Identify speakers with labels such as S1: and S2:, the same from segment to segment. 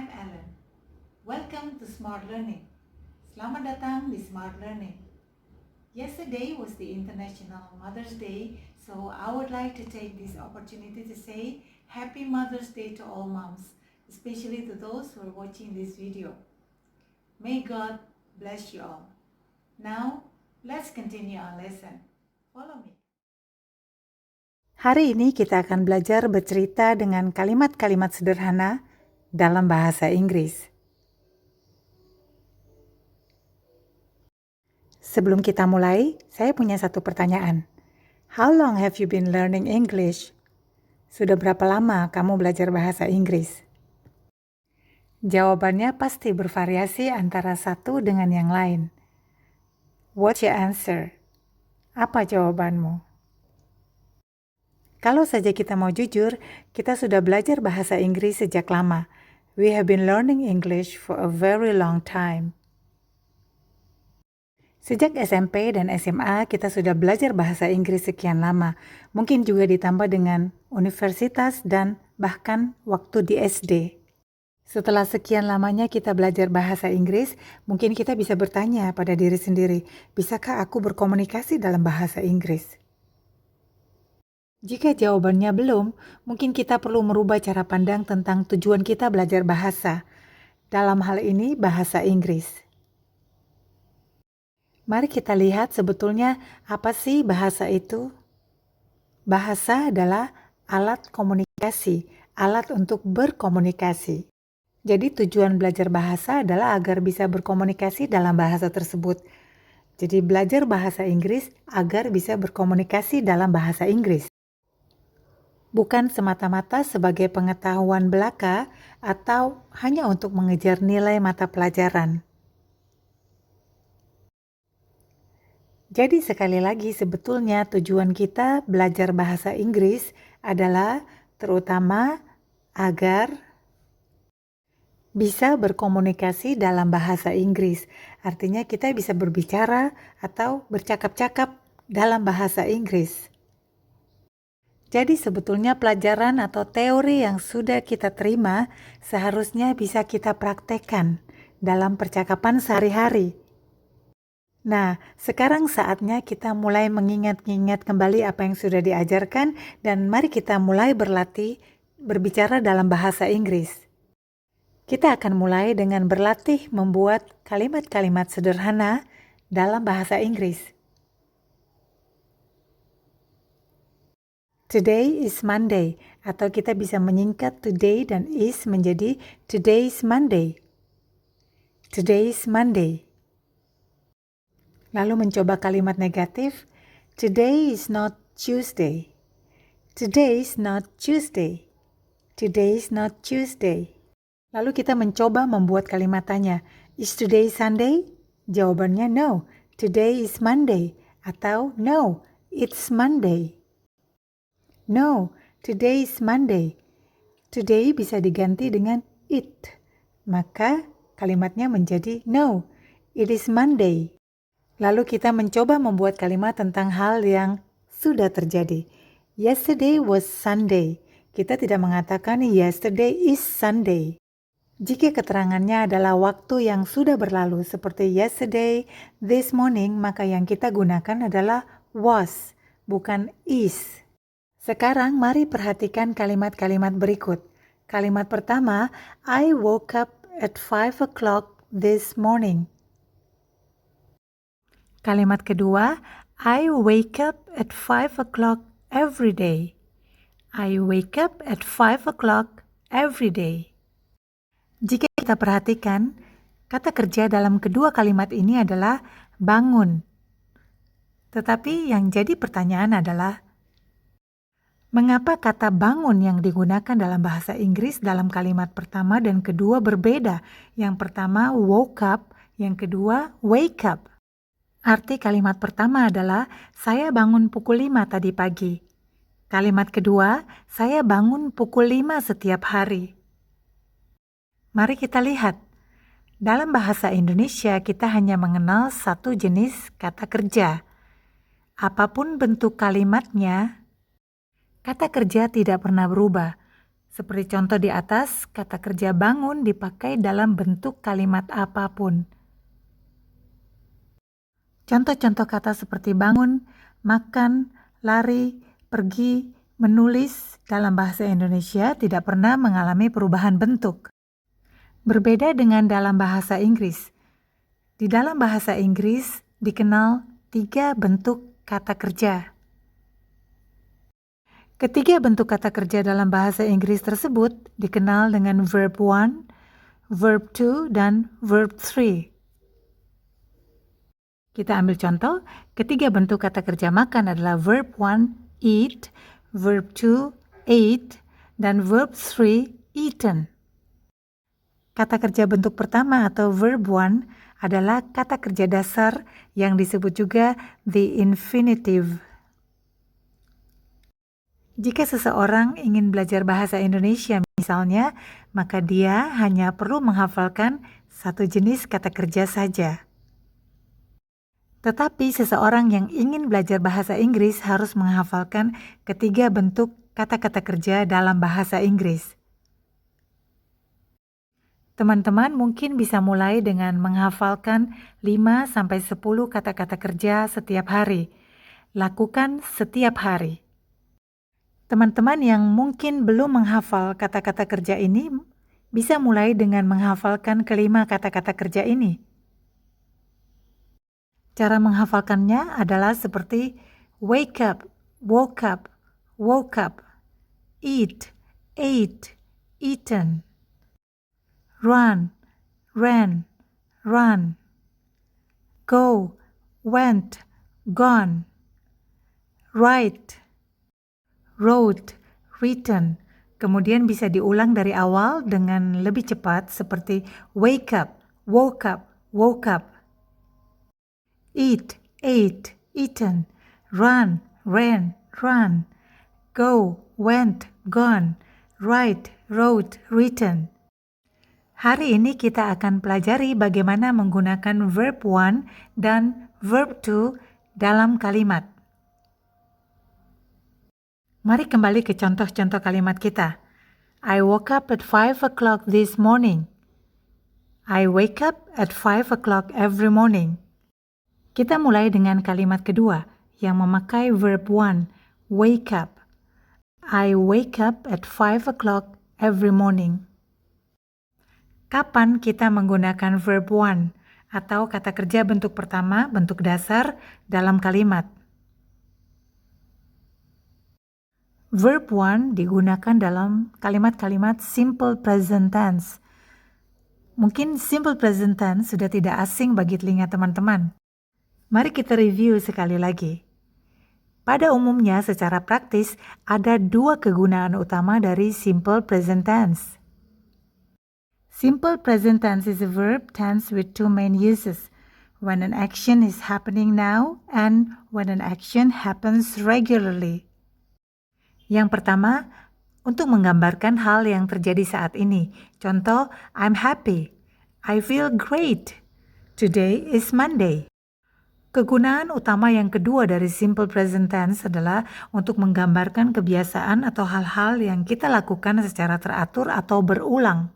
S1: I'm Ellen. Welcome to Smart Learning. Selamat datang di Smart Learning. Yesterday was the International Mother's Day, so I would like to take this opportunity to say Happy Mother's Day to all moms, especially to those who are watching this video. May God bless you all. Now, let's continue our lesson. Follow me. Hari ini kita akan belajar bercerita dengan kalimat-kalimat sederhana dalam bahasa Inggris. Sebelum kita mulai, saya punya satu pertanyaan. How long have you been learning English? Sudah berapa lama kamu belajar bahasa Inggris? Jawabannya pasti bervariasi antara satu dengan yang lain. What's your answer? Apa jawabanmu? Kalau saja kita mau jujur, kita sudah belajar bahasa Inggris sejak lama. We have been learning English for a very long time. Sejak SMP dan SMA, kita sudah belajar bahasa Inggris sekian lama. Mungkin juga ditambah dengan universitas dan bahkan waktu di SD. Setelah sekian lamanya kita belajar bahasa Inggris, mungkin kita bisa bertanya pada diri sendiri, bisakah aku berkomunikasi dalam bahasa Inggris? Jika jawabannya belum, mungkin kita perlu merubah cara pandang tentang tujuan kita belajar bahasa. Dalam hal ini, bahasa Inggris. Mari kita lihat sebetulnya apa sih bahasa itu? Bahasa adalah alat komunikasi, alat untuk berkomunikasi. Jadi tujuan belajar bahasa adalah agar bisa berkomunikasi dalam bahasa tersebut. Jadi belajar bahasa Inggris agar bisa berkomunikasi dalam bahasa Inggris. Bukan semata-mata sebagai pengetahuan belaka atau hanya untuk mengejar nilai mata pelajaran. Jadi sekali lagi sebetulnya tujuan kita belajar bahasa Inggris adalah terutama agar bisa berkomunikasi dalam bahasa Inggris. Artinya kita bisa berbicara atau bercakap-cakap dalam bahasa Inggris. Jadi sebetulnya pelajaran atau teori yang sudah kita terima seharusnya bisa kita praktekkan dalam percakapan sehari-hari. Nah, sekarang saatnya kita mulai mengingat-ingat kembali apa yang sudah diajarkan dan mari kita mulai berlatih berbicara dalam bahasa Inggris. Kita akan mulai dengan berlatih membuat kalimat-kalimat sederhana dalam bahasa Inggris. Today is Monday, atau kita bisa menyingkat today dan is menjadi today's Monday. Today's Monday. Lalu mencoba kalimat negatif, today is not Tuesday. Today is not Tuesday. Today is not Tuesday. Lalu kita mencoba membuat kalimat tanya, is today Sunday? Jawabannya no, today is Monday. Atau no, it's Monday. No, today is Monday. Today bisa diganti dengan it. Maka kalimatnya menjadi no, it is Monday. Lalu kita mencoba membuat kalimat tentang hal yang sudah terjadi. Yesterday was Sunday. Kita tidak mengatakan yesterday is Sunday. Jika keterangannya adalah waktu yang sudah berlalu seperti yesterday, this morning, maka yang kita gunakan adalah was, bukan is. Sekarang mari perhatikan kalimat-kalimat berikut. Kalimat pertama, I woke up at 5 o'clock this morning. Kalimat kedua, I wake up at 5 o'clock every day. I wake up at 5 o'clock every day. Jika kita perhatikan, kata kerja dalam kedua kalimat ini adalah bangun. Tetapi yang jadi pertanyaan adalah, mengapa kata bangun yang digunakan dalam bahasa Inggris dalam kalimat pertama dan kedua berbeda? Yang pertama woke up, yang kedua wake up. Arti kalimat pertama adalah, saya bangun pukul 5 tadi pagi. Kalimat kedua, saya bangun pukul 5 setiap hari. Mari kita lihat. Dalam bahasa Indonesia kita hanya mengenal satu jenis kata kerja. Apapun bentuk kalimatnya, kata kerja tidak pernah berubah. Seperti contoh di atas, kata kerja bangun dipakai dalam bentuk kalimat apapun. Contoh-contoh kata seperti bangun, makan, lari, pergi, menulis dalam bahasa Indonesia tidak pernah mengalami perubahan bentuk. Berbeda dengan dalam bahasa Inggris. Di dalam bahasa Inggris dikenal 3 bentuk kata kerja. Ketiga bentuk kata kerja dalam bahasa Inggris tersebut dikenal dengan verb 1, verb 2, dan verb 3. Kita ambil contoh, ketiga bentuk kata kerja makan adalah verb 1, eat, verb 2, ate, dan verb 3, eaten. Kata kerja bentuk pertama atau verb 1 adalah kata kerja dasar yang disebut juga the infinitive. Jika seseorang ingin belajar bahasa Indonesia misalnya, maka dia hanya perlu menghafalkan satu jenis kata kerja saja. Tetapi seseorang yang ingin belajar bahasa Inggris harus menghafalkan ketiga bentuk kata-kata kerja dalam bahasa Inggris. Teman-teman mungkin bisa mulai dengan menghafalkan 5-10 kata-kata kerja setiap hari. Lakukan setiap hari. Teman-teman yang mungkin belum menghafal kata-kata kerja ini bisa mulai dengan menghafalkan kelima kata-kata kerja ini. Cara menghafalkannya adalah seperti wake up, woke up, woke up, eat, ate, eaten, run, ran, run, go, went, gone, write, wrote, written. Kemudian bisa diulang dari awal dengan lebih cepat seperti wake up, woke up, woke up. Eat, ate, eaten, run, ran, run, go, went, gone, write, wrote, written. Hari ini kita akan pelajari bagaimana menggunakan verb 1 dan verb 2 dalam kalimat. Mari kembali ke contoh-contoh kalimat kita. I woke up at 5 o'clock this morning. I wake up at 5 o'clock every morning. Kita mulai dengan kalimat kedua yang memakai verb 1, wake up. I wake up at 5 o'clock every morning. Kapan kita menggunakan verb 1 atau kata kerja bentuk pertama, bentuk dasar dalam kalimat? Verb 1 digunakan dalam kalimat-kalimat simple present tense. Mungkin simple present tense sudah tidak asing bagi telinga teman-teman. Mari kita review sekali lagi. Pada umumnya secara praktis ada 2 kegunaan utama dari simple present tense. Simple present tense is a verb tense with 2 main uses, when an action is happening now and when an action happens regularly. Yang pertama, untuk menggambarkan hal yang terjadi saat ini. Contoh, I'm happy. I feel great. Today is Monday. Kegunaan utama yang kedua dari simple present tense adalah untuk menggambarkan kebiasaan atau hal-hal yang kita lakukan secara teratur atau berulang.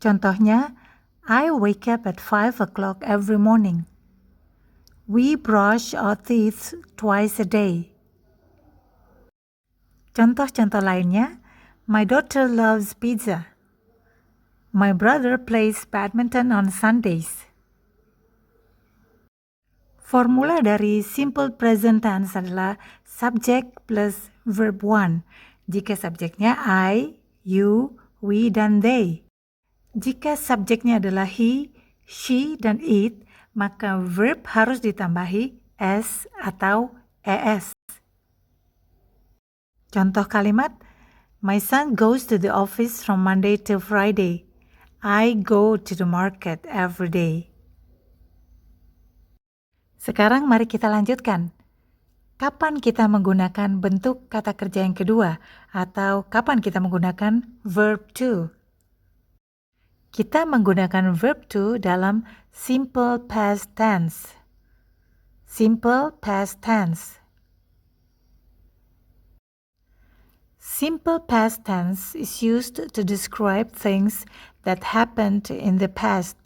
S1: Contohnya, I wake up at 5 o'clock every morning. We brush our teeth twice a day. Contoh-contoh lainnya, my daughter loves pizza. My brother plays badminton on Sundays. Formula dari simple present tense adalah subject plus verb 1. Jika subjeknya I, you, we, dan they. Jika subjeknya adalah he, she, dan it, maka verb harus ditambahi s atau es. Contoh kalimat, my son goes to the office from Monday to Friday. I go to the market every day. Sekarang mari kita lanjutkan. Kapan kita menggunakan bentuk kata kerja yang kedua atau kapan kita menggunakan verb 2? Kita menggunakan verb 2 dalam simple past tense. Simple past tense. Simple past tense is used to describe things that happened in the past.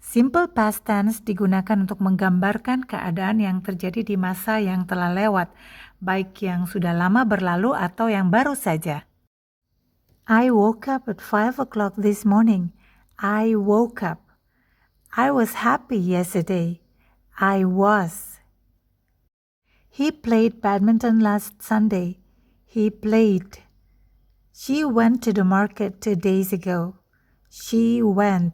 S1: Simple past tense digunakan untuk menggambarkan keadaan yang terjadi di masa yang telah lewat, baik yang sudah lama berlalu atau yang baru saja. I woke up at 5 o'clock this morning. I woke up. I was happy yesterday. I was. He played badminton last Sunday. He played. She went to the market 2 days ago. She went.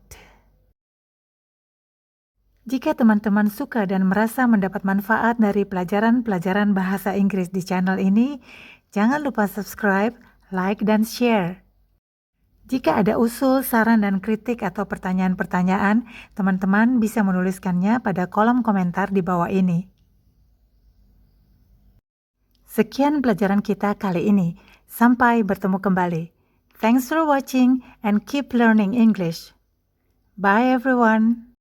S1: Jika teman-teman suka dan merasa mendapat manfaat dari pelajaran-pelajaran bahasa Inggris di channel ini, jangan lupa subscribe, like, dan share. Jika ada usul, saran, dan kritik atau pertanyaan-pertanyaan, teman-teman bisa menuliskannya pada kolom komentar di bawah ini. Sekian pelajaran kita kali ini. Sampai bertemu kembali. Thanks for watching and keep learning English. Bye everyone.